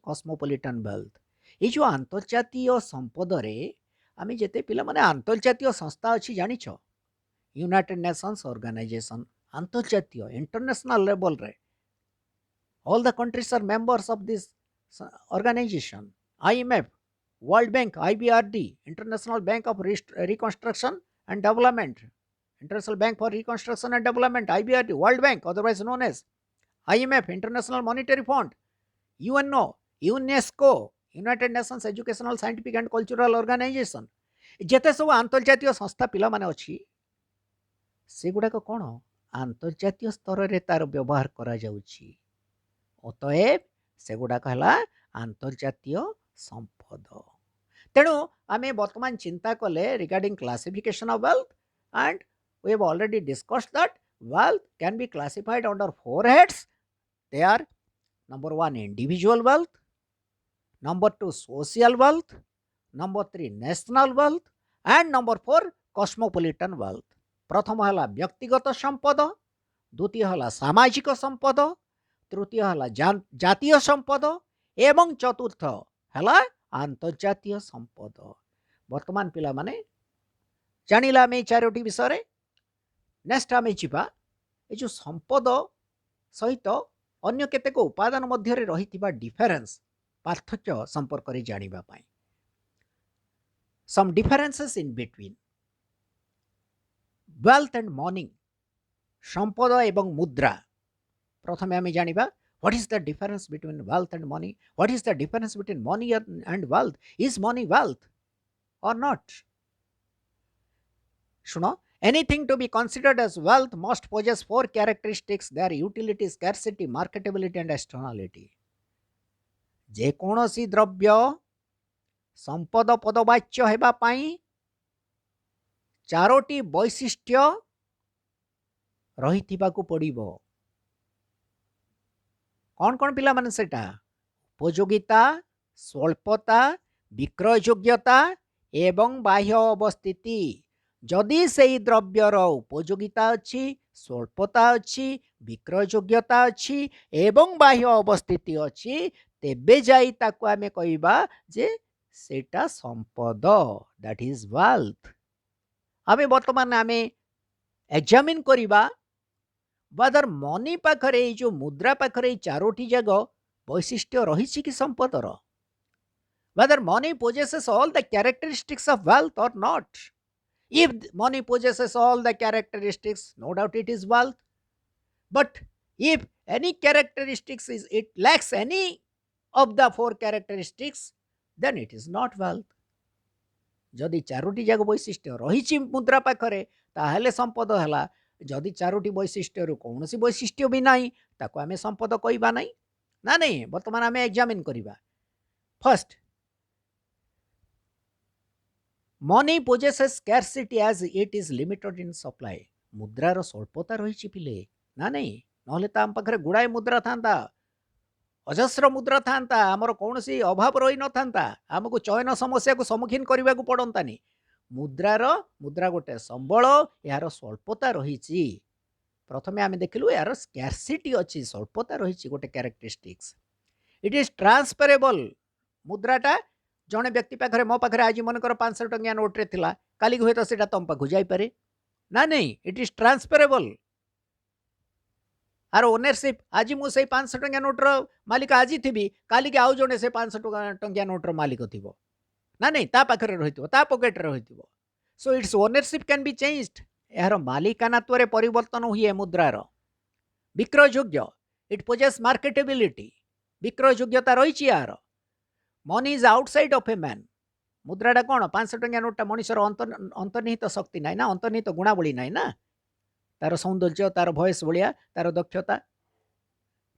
cosmopolitan wealth. ये जो अंतर्जातीय संपदरे आमे जेते पिला माने अंतर्जातीय संस्था अछि जानिछ, यूनाइटेड नेशंस ऑर्गेनाइजेशन, अंतर्जातीय इंटरनेशनल लेवल रे all the countries are members of this organization. IMF, World Bank, IBRD, International Bank of Reconstruction and Development, International Bank for Reconstruction and Development, IBRD, World Bank, otherwise known as IMF, International Monetary Fund, UNO, UNESCO, United Nations Educational, Scientific and Cultural Organization, ଯେତେ ସବୁ ଆନ୍ତର୍ଜାତୀୟ ସଂସ୍ଥା ପିଲାମାନେ ଅଛି, ସେଗୁଡ଼ାକ କ'ଣ ଆନ୍ତର୍ଜାତୀୟ ସ୍ତରରେ ତାର ବ୍ୟବହାର କରାଯାଉଛି। ଅତଏବ ସେଗୁଡ଼ାକ ହେଲା ଆନ୍ତର୍ଜାତୀୟ ସମ୍ପଦ। ତେଣୁ ଆମେ ବର୍ତ୍ତମାନ ଚିନ୍ତା କଲେ regarding classification of wealth, and we have already discussed that wealth can be classified under 4 heads. They are number 1 individual wealth, number 2 social wealth, number 3 national wealth, and number 4 cosmopolitan wealth. प्रथम है व्यक्तिगत संपद, द्वितीय है सामाजिक संपद, तृतीय है जातीय संपद एवं चतुर्थ है आंतर्जातीय संपद। वर्तमान पिला माने जानिला आम चारोटी विषय। नेक्स्ट आम जा ये जो संपद सहित अन्य केतेक उपादान मध्य रही डिफरेन्स पार्थक्य संपर्क में जानिबा पाई। Some differences in between wealth and money, संपद एवं मुद्रा। प्रथम आम जानिबा what is the difference between wealth and money, what is the difference between money and wealth, is money wealth or not? Shuno, anything to be considered as wealth must possess 4 characteristics: their utility, scarcity, marketability and externality. जे कोनोसी द्रव्य संपद पदवाच्य हेबा पाई 4टी वैशिष्ट्य रहिथिबा को पड़िबो। कौन कौन पिला माने सेटा? उपयोगिता, स्वल्पता, विक्रय योग्यता एवं बाह्य अवस्थिति। जदि से द्रव्यर उपयोगिता अच्छी, स्वल्पता अच्छी, विक्रय योग्यता अच्छी एवं बाह्य अवस्थिति अच्छी, तेबे जाई ताको आमे कहिबा जे सेटा संपद, दैट इज वेल्थ। आमे वर्तमान आमे एग्जामिन करिबा whether मनी पाखरे जो मुद्रा पाखरे 4टी जगह वैशिष्ट्य रही कि संपदर, whether money possesses all the characteristics of wealth or not. If money possesses all the characteristics, no doubt it is wealth. But if any characteristics it lacks any of the four characteristics, then it is not wealth. जदि चारोटी जाक वैशिष्ट्य रही मुद्रा पाखरे ताहले संपद है। जदि चारोटी वैशिष्ट्य कौन सी वैशिष्ट्य भी ना ताको आमे संपद कहबा नहीं ना नहीं। बर्तमान आमे एग्जामिन करबा। First, money possesses scarcity as it is limited in supply. मुद्रार स्वल्पता रही पिले ना नहीं, नहले तो आम पाखरे गुड़ाए मुद्रा था, अजस्र मुद्रा था, आमर कौन सी अभाव रही न था, आमको चयन समस्या को सम्मुखीन करने को पड़तानी। मुद्रा गोटे संबल, यार स्वल्पता रही। प्रथमे आम देखलु यार स्कैरसिटी अच्छी, स्वल्पता रही गोटे कैरेक्टरिस्टिक्स। It is transferable. मुद्राटा जड़े व्यक्ति पाखे मो पाखे आज मनकर 500 टंकिया नोट्रे थिला, काली हुए तो सीटा तुम पाखु जापे ना नहीं। It is transferable. Or ownership आज मुझे 500 टंकिया नोट्र मालिक आज थी, काली के आउ जड़े से 500 टंकिया नोट्र मालिक थी ना नहीं, ता पाखे रही पकेट रही। So its ownership can be changed. यार मालिकानात्व परिवर्तन हुए मुद्रार। विक्रययोग्य, इट पोजेस मार्केटेबिलिटी, विक्रययोग्यता रही। यार money is outside of a man. मुद्राटा कौन 500 टंकिया नोटा मनुष्यर अंतर्निहित शक्ति ना ना, अंतर्निहित गुणावली ना ना, तार सौंदर्य, तार भयस भाया, तार दक्षता,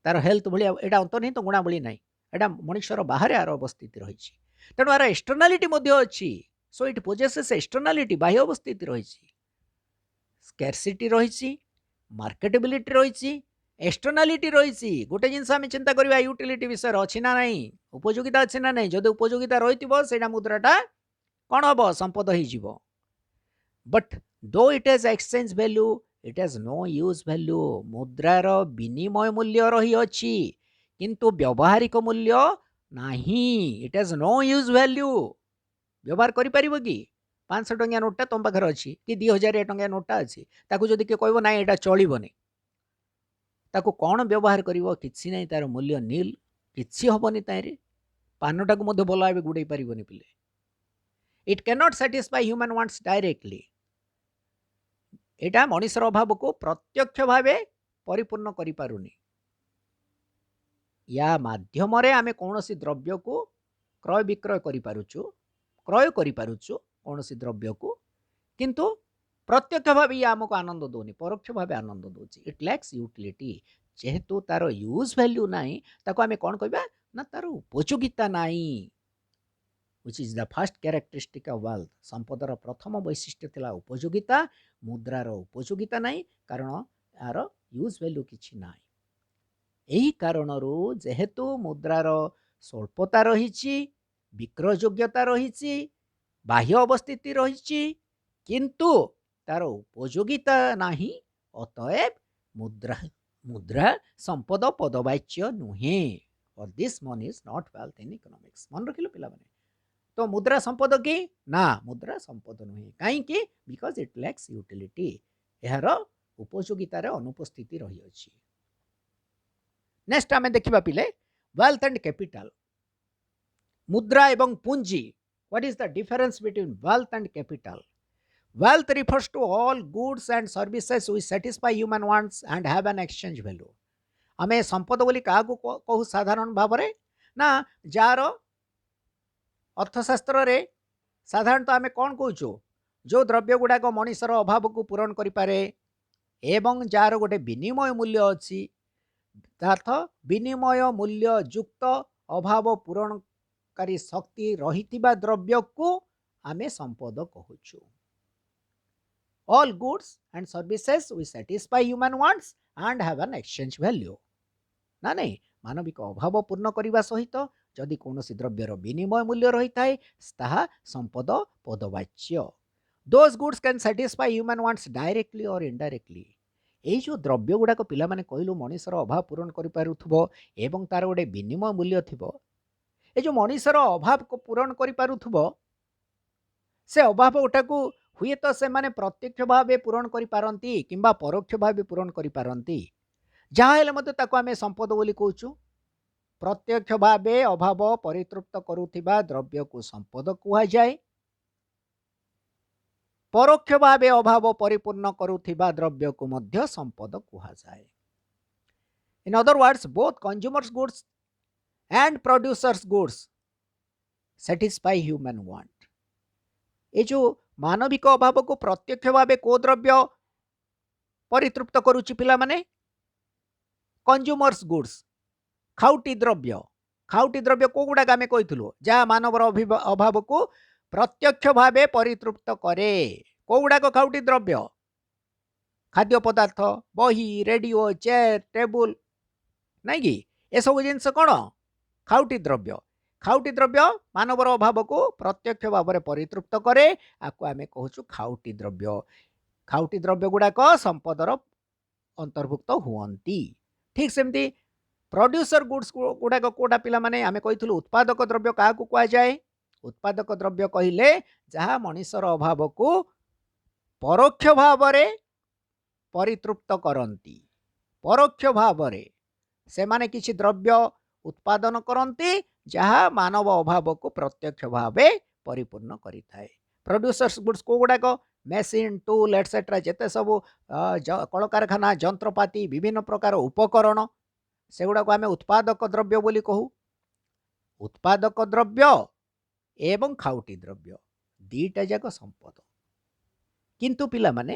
तार हेल्थ भाया, यहाँ अंतर्निहित गुणावली ना, यहाँ मनुष्यर बाहर यार अवस्थित रही। तेणु यार एक्सटर्नालिटी अच्छी। सो इट पोजेसेस एक्सटर्नालिटी, बाह्य अवस्थित रही। स्कैरसिटी रही, मार्केटेबिलिटी रही, एक्सटर्नालिटी रही। गोटे जिनस आम चिंता करवा यूटिलिटी विषय अच्छी ना नहीं, उपयोगिता अच्छी ना नहीं। जदि उपयोगिता रही मुद्राटा कौन हम संपद हो। But though it has exchange value, it has no use value. मुद्रार विनिमय मूल्य रही अच्छी किंतु व्यवहारिक मूल्य नहीं। It has no use value. व्यवहार करि परिबो कि 500 टंकिया नोटा तुम पाखे अच्छी कि 2000 टंकिया नोटा अच्छी, ताकू जदि किए कहबो ना एटा चलिबोनी, ताकू कौन व्यवहार करिवो? किछि नहीं, तार मूल्य नील, किछि हबनी तारे। पानटा को मध्य भल भाव गुड़े पारिबोनी पिले। It can not satisfy human wants directly. एटा मनुष्यर अभाव को प्रत्यक्ष भाव परिपूर्ण करि पारुनी। या माध्यम रे आमे कौनसी द्रव्य को क्रय विक्रय करि पारुछु, क्रय करि पारुछु कौनसी द्रव्य को, किंतु प्रत्यक्ष भाव ये आमको आनंद दौनी, परोक्ष भाव आनंद दौची। It lacks utility. जेहेतु तार यूज वैल्यू नाई, ताको आमे कौन कहबा ना तार उपयोगिता नाई। which is the first characteristic of wealth। संपदर प्रथम वैशिष्ट्य थिला उपयोगिता। मुद्रार उपयोगिता नाई, कारण यार यूज वैल्यू किछि नाई। एही कारणरू जेहेतु मुद्रार स्वल्पता रही, विक्रययोग्यता रही, बाह्य अवस्थिति रही, किंतु तार उपयोगिता नाही, अतएव मुद्रा संपद पदवाच्य नुहे। और this money is not wealth in economics. मन रखिलो पिला माने। तो मुद्रा संपद की ना, मुद्रा संपद नुहे। कहीं बिकॉज इट लैक्स यूटिलिटी। यार उपयोगितार अनुपस्थिति रही अछि। नेक्स्ट आमे देखिबा पिले वेल्थ एंड कैपिटल। मुद्रा एवं पूंजी। What is the difference between wealth and capital? Wealth refers to all goods and services which satisfy human wants and have an exchange value। आमे संपद बोली क्या कहू साधारण भाव में ना, जार अर्थशास्त्र रे साधारणतः आमे कौन कहूँ, जो द्रव्य गुड़ाक मनुष्यर अभाव को पूरण करें एवं जार गोटे विनिमय मूल्य अच्छी, अर्थ विनिमय मूल्य युक्त अभाव पूरणकारी शक्ति रही द्रव्य को आमे संपद कहूँ। All goods and services which satisfy human wants and have an exchange value। ना नहीं, मानविक अभाव पूर्ण करने सहित जदि कौन द्रव्यर विनिमय मूल्य रही थाए ताहा संपद पदवाच्य। Those goods can satisfy human wants directly or indirectly। ये जो द्रव्य गुड़ाक पिला माने कहलु मनुष्यर अभाव पूरण कर पारुथबो एवं तार गोटे विनिमय मूल्य थिबो। ए जो मनुष्यर अभाव को पूरण कर पारुथबो, से अभाव उठाकू हुए तो से माने प्रत्यक्ष भाव पूरण करि पारंती किंबा परोक्ष भाव पूरण करि पारंती। जहाँ हेले मते ताको आमे संपद बोली कहूछु। प्रत्यक्ष भाव अभाव परितृप्त करुथिबा द्रव्य को संपद कुहा जाए, परोक्ष भाव अभाव परिपूर्ण करुथिबा द्रव्य को मध्य संपद कुहा जाए। In other words both consumers goods and producers goods satisfy human want. ये जो मानविक अभाव को प्रत्यक्ष भाव को द्रव्य परितृप्त करुच्ची पिला माने कंज्यूमर्स गुड्स खाउटी द्रव्य को गुडा आम कही जहाँ मानवर अभाव को प्रत्यक्ष भाव परितृप्त करे। को गुड़ाक खाउटी द्रव्य खाद्य पदार्थ बही रेडियो चेयर टेबुल नहीं कि ए सब जिनस कौन खाउटी द्रव्य मानवर अभाव को प्रत्यक्ष भाव में परितृप्त करे। आपको आम कहूँ खाउटी द्रव्य गुड़ाक संपदर अंतर्भुक्त हुअंती। ठीक सेमती प्रोड्यूसर गुड्स गुड़ाक कोटा पिला माने आमे कही उत्पादक द्रव्य क्या कह जाए। उत्पादक द्रव्य कहले जहाँ मनीषर अभाव को परोक्ष भाव में परितृप्त करती। परोक्ष भाव से माने किसी द्रव्य उत्पादन करती जहाँ मानव अभाव को प्रत्यक्ष भाव परिपूर्ण करिथाए। प्रोड्यूसर्स गुड्स को गुड़ाक मेसीन टूल एटसेट्रा जिते सब कल कारखाना जंत्रपाति विभिन्न प्रकार उपकरण से गुड़ाक आम उत्पादक द्रव्य बोली कहू। उत्पादक द्रव्य एवं खाउटी द्रव्य दीटा जाक संपद। किंतु पिला माने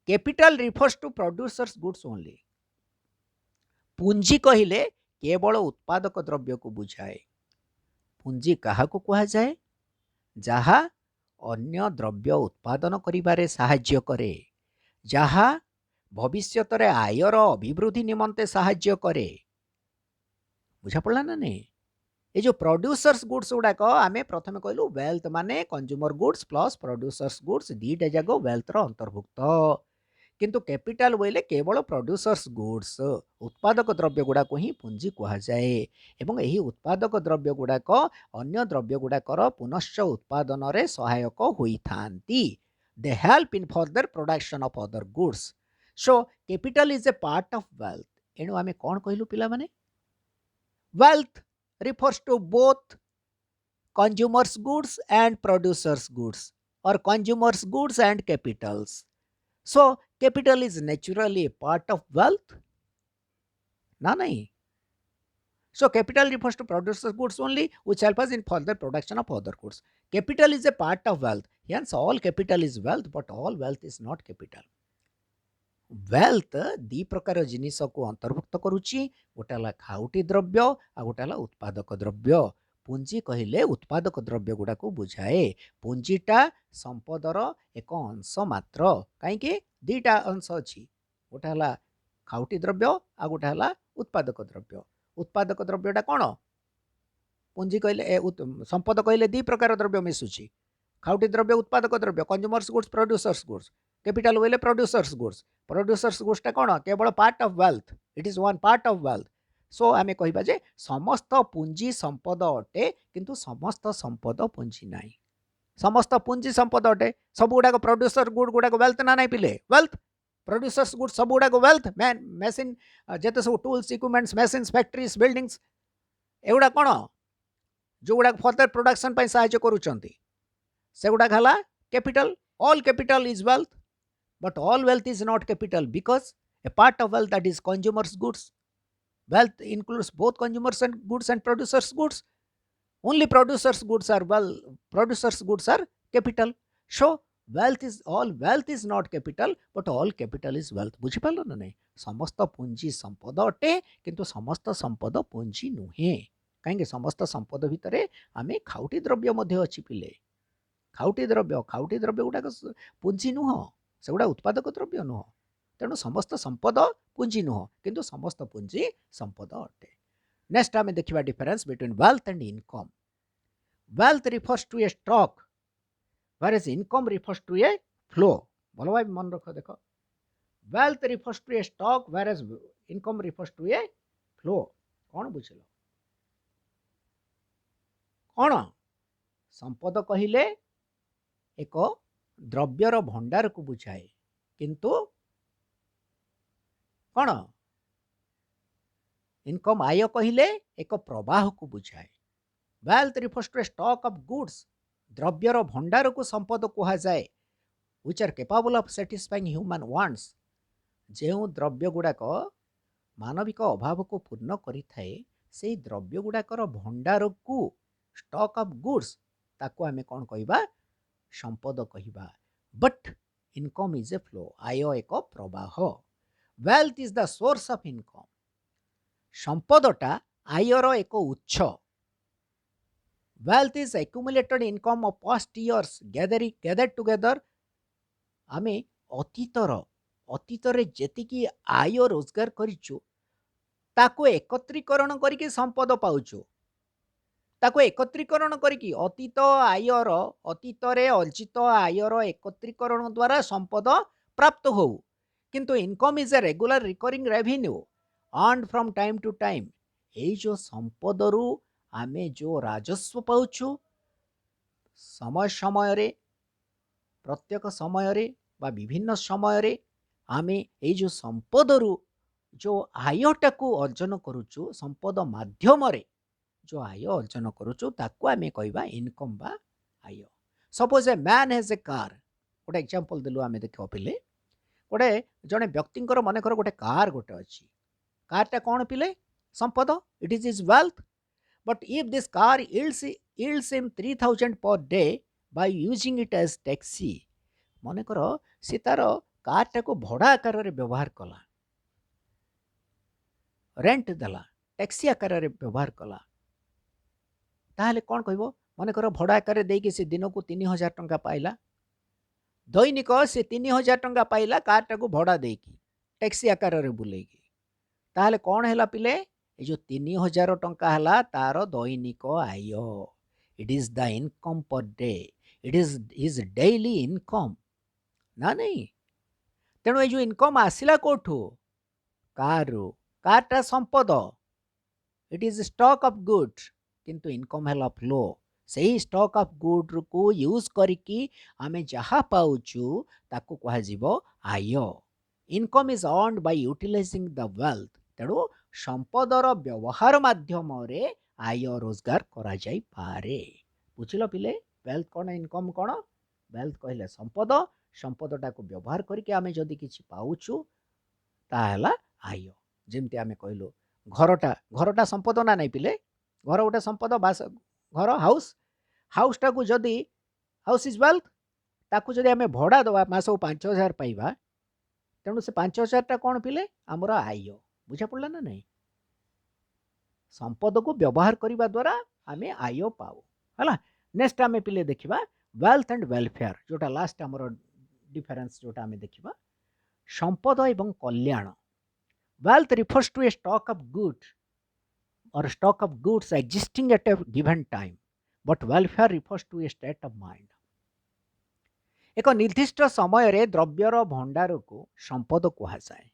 capital refers to producers goods only. पूंजी कहले केवल उत्पादक द्रव्य को बुझाए। पूंजी क्या कह जाए जहाँ अन्य द्रव्य उत्पादन करिबारे साहाय्य करे, जहाँ भविष्यत रे आयर अभिवृद्धि निमंते साहाय्य करे। बुझा पड़ा ना नहीं। ये जो प्रोड्यूसर्स गुड्स गुड़ाक आम प्रथम कहलु वेल्थ माने consumer goods plus producers goods दीटा जाक वेल्थ रो अंतर्भुक्त। किंतु कैपिटल बोले केवल प्रोड्यूसर्स गुड्स उत्पादक द्रव्य गुड़ाक ही पूंजी कह जाए। एवं यही उत्पादक द्रव्य गुड़ाक अन्य द्रव्य गुड़ाकर पुनश्च उत्पादन रे सहायक होइथांती। They help in further production of other goods. So capital is a part of wealth. एणु आम कौन कहलु पिला माने wealth refers to both consumers goods and producers goods or consumers goods and capitals. So capital is naturally a part of wealth na nahi. So capital refers to producers goods only which help us in further production of other goods. Capital is a part of wealth. Hence all capital is wealth but all wealth is not capital. Wealth दी प्रकार जिनिस को अंतर्भुक्त करुच्ची। गोटे है खाउटी द्रव्य आ गोटे है उत्पादक द्रव्य। पूंजी कहले उत्पादक द्रव्य गुड़ा को बुझाए। पूंजीटा संपदर एक अंश मात्र। कहीं दीटा अंश अच्छी गोटे है खाउटी द्रव्य आ गोटे है उत्पादक द्रव्य। उत्पादक द्रव्यटा कौन पूंजी कहले संपद कहले दी प्रकार द्रव्य मिसुची। खाउटी द्रव्य उत्पादक द्रव्य consumers goods producers goods. Capital बोले प्रोड्यूसर्स गुड्स। प्रोड्यूसर्स गुड्सटा कौन केवल part of wealth. It is one part of wealth. So आम कह जे समस्त पूंजी संपद अटे किंतु समस्त संपद पूंजी ना। समस्त पूंजी संपद अटे सब गुड़ाक प्रोड्यूसर गुड गुड़ाक वेल्थ ना नहीं पिले वेल्थ। प्रोड्यूसर्स गुड सब गुड़ाक वेल्थ मेसीन जिते सब टूल्स इक्विपमेंट्स मेसीन्स फैक्ट्रीज बिल्डिंग्स एगुड़ा कौन जो गुड़ाक फर्दर प्रोडक्शन साहाय्य करुँच से गुड़ाक है capital. All capital is wealth, but all wealth is not capital because a part of wealth that is consumers goods. Wealth includes both consumers and goods and producers goods. Only producers goods are producers goods are capital. So all wealth is not capital, but all capital is wealth. बुझी पाल ना नहीं। समस्त पूंजी संपद अटे किंतु समस्त संपद पूंजी नुहे। कहीं समस्त संपद भितर आम खाउटी द्रव्य मध्य अच्छी पिले। खाउटी द्रव्य गुड़ाक पूंजी नुह से गुड़ा उत्पादक द्रव्य नुह। तेणु समस्त संपद पूंजी नुह किंतु समस्त पूंजी संपद अटे। नेक्स्ट आम देखा difference between wealth and income. Wealth refers to a stock whereas income refers to a flow. भल भाई मन रख देख wealth refers to a stock whereas income refers to a flow. कौन बुझल कौन संपद कहले एक द्रव्यर भंडार को बुझाए किंतु कौन इनकम आय कहले एक प्रवाह को बुझाए। Wealth refers to a stock of goods द्रव्यर भंडार को संपद कह जाए which are capable of satisfying human wants. जो द्रव्य गुड़ाक मानविक अभाव को पूर्ण करिथाए सेई द्रव्य गुड़ाकर भंडार को स्टॉक ऑफ गुड्स ताको आमे कौन कहबा संपद कहबा but income is a flow आय एक प्रवाह wealth is the source of income संपदटा आयर एक उत्स wealth is accumulated income of past years gathered together आमे अतीतर जेतिकी आय रोजगार करिछु ताको एकत्रीकरण करिके संपद पाउछु ताको एकत्रीकरण करिकी अतीत आयर अतीतरे अर्जित आयर एकत्रीकरण द्वारा संपद प्राप्त हो किंतु income is a regular recurring revenue earn from time to time एई जो संपदरू आमे जो राजस्व पाउछु समय समय रे प्रत्येक समय रे बा विभिन्न समय रे आमे एई जो संपदरू जो आयटा को अर्जन करूछु संपद माध्यम रे जो आय अर्जन करूछु ताको आमे कहबा इनकम बा I suppose a man has a car गोटे एग्जांपल देलु आमे देखो पिले गोटे जने व्यक्तिंकर मन कर गोटे कार गोटे अछि कारटा कोन पिले संपद it is his wealth but if this car yields him 3000 per day by using it as taxi मन कर सी तार कार को भड़ा आकार रे व्यवहार कला रेंट देला टैक्सी आकार रे व्यवहार कला ताहले कौन कहबो मन कर भड़ा आकार देकी से दिन को 3000 टंका पाइला दैनिक से 3000 टंका पाइला कार को भड़ा देकी टैक्सी आकार रे बुलेगी ताहले कौन हैला पिले ये जो 3000 टंका हला तार दैनिक आय it is the income per day it is his daily income ना नहीं तेणु ये जो इनकम आसिला कोठू कारटा संपद it is stock of good किंतु इनकम है फ्लो सही स्टॉक ऑफ गुड को यूज करिकी आमे जहा पाउचु ताको कहा जीवो आय income is earned by utilizing the wealth तेणु संपदर व्यवहार माध्यम रे आय रोजगार करा जाई पारे बुझिलो पिले वेल्थ कोन इनकम कोन वेल्थ कहले संपदटा को व्यवहार करके आमे जदि किछि पाउछु ताहला आय जेमति आमे कहलो घरटा संपद ना नहीं पिले घर गोटे संपद बास घर हाउसटा को जदि हाउस इज वेल्थ ताकू जदि आमे भड़ा दवा मास 5000 पाइबा तेणु से 5000 टा कोन पिले हमर आय बुझा पड़ला ना नहीं संपद को व्यवहार करने द्वारा आमे आय पाऊ है नेक्स्ट आमे पिले देखिबा वेल्थ एंड वेलफेयर जोटा लास्ट हमर डिफरेंस जोटा आमे देखिबा संपद एवं कल्याण wealth refers to a stock of good or stock of goods existing at a given time but welfare refers to a state of mind एक निर्दिष्ट समय रे द्रव्यर भंडार को संपद कहा जाए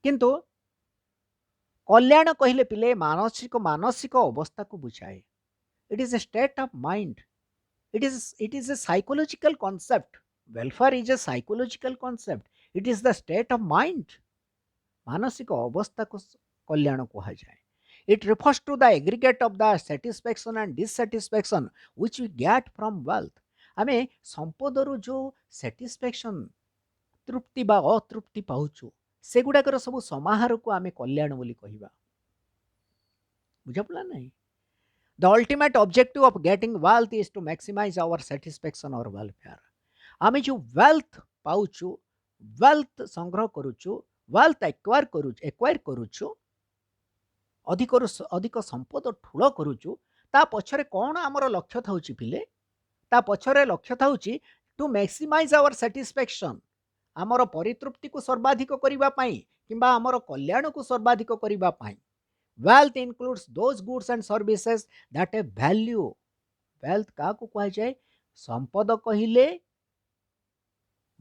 किंतु कल्याण कहले पिले मानसिक अवस्था को बुझाए it is a state of mind it is a psychological concept welfare is a psychological concept it is the state of mind मानसिक अवस्था को कल्याण कहा जाए it refers to the aggregate of the satisfaction and dissatisfaction which we get from wealth आमे संपदरु जो satisfaction तृप्ति बा अतृप्ति पाउछु से गुड़ाकर सब समाहार को आमे कल्याण बोली कहबा बुझा पड़ा नहीं the ultimate objective of getting wealth is to maximise our satisfaction और वेलफेयर आमे जो वेल्थ पाउछु वेल्थ संग्रह करूछु वेल्थ एक्वायर करूछु अधिक संपद ठूल करूछु ता पछरे कोन हमर लक्ष्य थाउची पिले ता पछरे लक्ष्य थाउची टू मैक्सिमाइज आवर सैटिस्फैक्शन आमर परितृप्ति को सर्वाधिक करिबा पाई किंबा आमर कल्याण को सर्वाधिक करिबा पाई wealth includes those goods and services that a value wealth का को कहा जाए संपद कहिले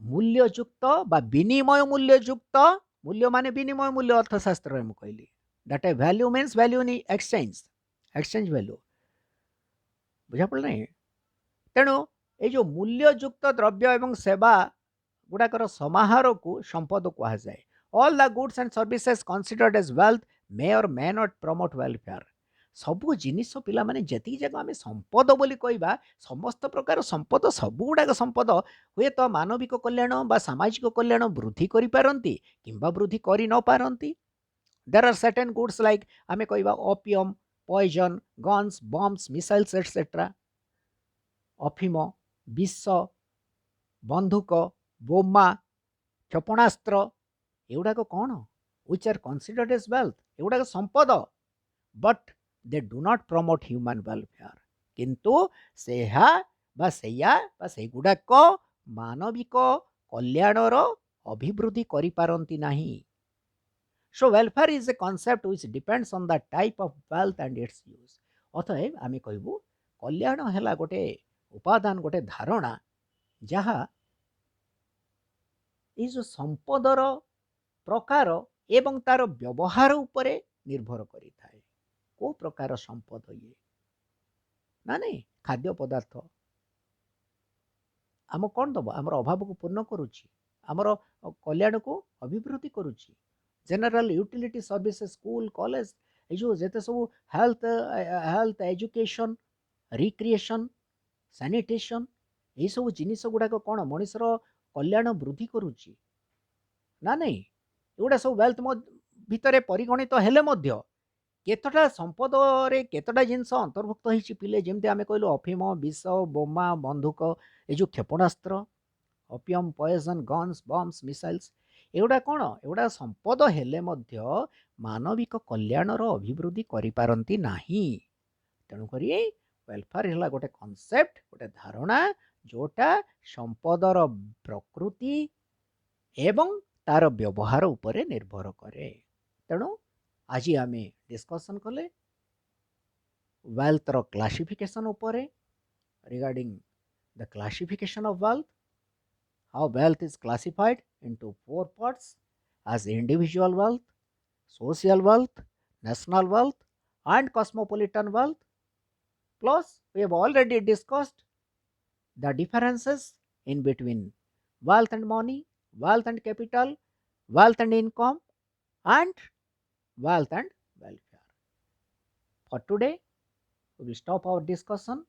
मूल्ययुक्त बा विनिमय मूल्ययुक्त मूल्य माने विनिमय मूल्य अर्थशास्त्र रे कहली that a value means value in exchange value बुझा पड़ नहीं तेणु ये जो मूल्ययुक्त द्रव्य एवं सेवा गुड़ाकर समाहार को संपद कहा जाए all the goods and services considered as wealth may or may not promote welfare सबू जिनिस पिला माने जति जगह आम संपद बोली कहबा समस्त प्रकार संपद सब गुड़ाक संपद हुए तो मानविक कल्याण बा सामाजिक कल्याण वृद्धि करि पारंती किंबा वृद्धि करि न पारंती There are certain goods like आमे कहबा opium, poison, guns, bombs, missiles etc. अफिम, विष, बंधुक, बोमा, क्षेपणास्त्र एगुड़ाक कौन which are considered as wealth एगुड़ाक संपद but they do not promote human welfare किंतु सेहा बा सेया बा सेगुड़ाक मानविक कल्याणर अभिवृद्धि करि पारंती नाही. So welfare is a concept which depends on the type of wealth and its use. अतएव आमे कहबू कल्याण हैला गोटे उपादान गोटे धारणा जहा ये जो संपदर प्रकार एवं तार व्यवहार उपरे निर्भर करि थाए. को प्रकार संपद ये ना नहीं खाद्य पदार्थ आम कौन दब आमर अभाव को पूर्ण करुच्ची आमर कल्याण को अभिवृद्धि करुच्ची. General utility service school college ये जो जेते सब हेल्थ एजुकेशन रिक्रिएशन सैनिटेशन ये सब जिनिस गुड़ाक कौन मनुष्यर कल्याण वृद्धि करुच्ची ना नहीं एगुड़ा सब वेल्थ भितर परिगणित हेले मध्य केतटा संपद रे केतटा जिनस अंतर्भुक्त होइछि पिले जेमते आमे कहलु अफिम विष बोमा बंधुक ए जो क्षेपणास्त्र opium poison guns bombs missiles एगुड़ा कौन एगुड़ा संपद हेले मध्य मानविक कल्याणर अभिवृद्धि करि पारंती नाही. तेणु करी वेलफेयर हैला गोटे कॉन्सेप्ट गोटे धारणा जोटा संपदर प्रकृति एवं तार व्यवहार उपरे निर्भर करे. तेणु आज आमे डिस्कशन कले वेल्थ रो क्लासिफिकेशन उपरे regarding the classification of wealth. How wealth is classified into four parts as individual wealth, social wealth, national wealth and cosmopolitan wealth. Plus we have already discussed the differences in between wealth and money, wealth and capital, wealth and income and wealth and welfare. For today we will stop our discussion.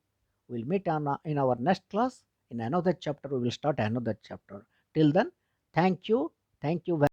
We will meet in our next class in another chapter. We will start another chapter. Till then, thank you. Thank you very